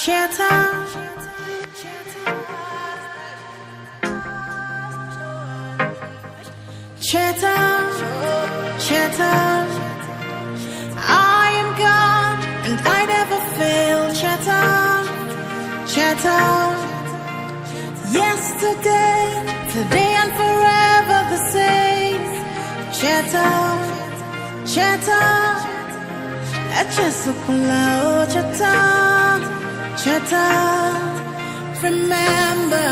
Chatter, chatter, chatter. I am God and I never fail. Chatter, chatter. Yesterday, today and forever the same. Chatter, chatter. Just a loud chatter, chatter. Remember.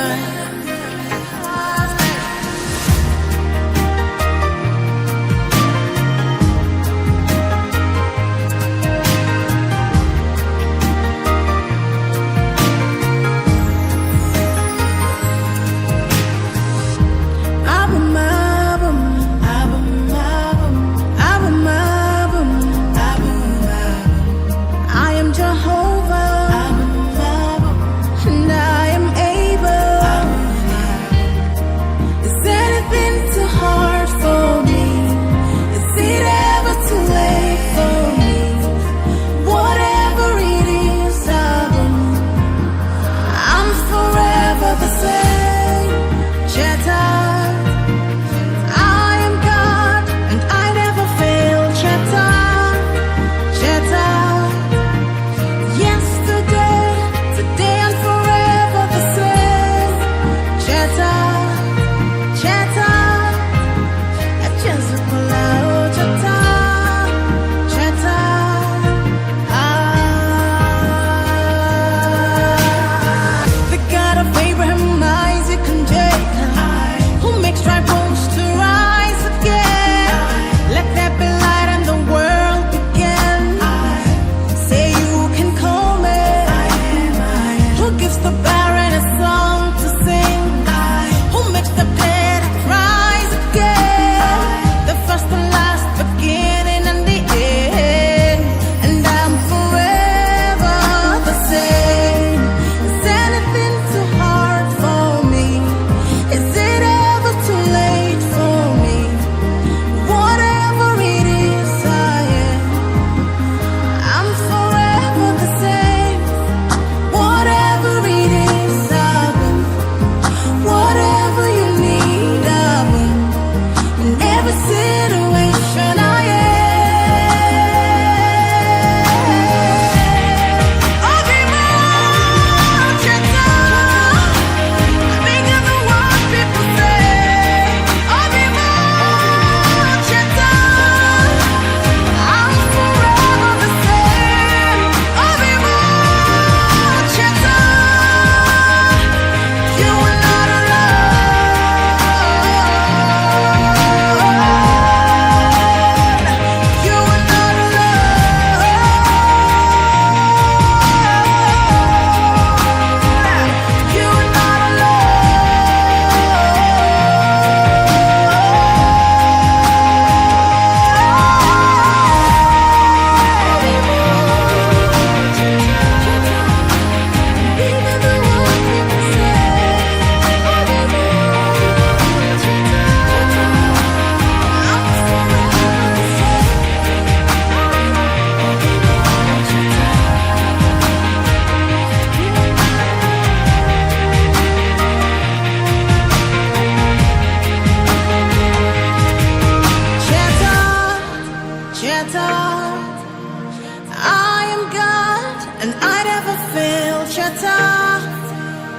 I am God and I never fail. Chatter,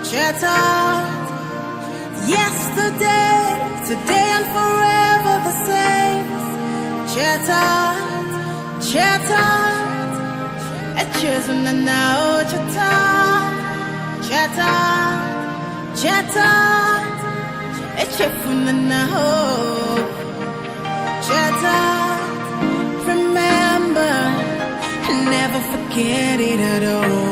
chatter. Yesterday, today and forever the same. Chatter, chatter. Cheers on the now. Chatter, chatter, chatter. Cheers on the now. Chatter. Remember, never forget it at all.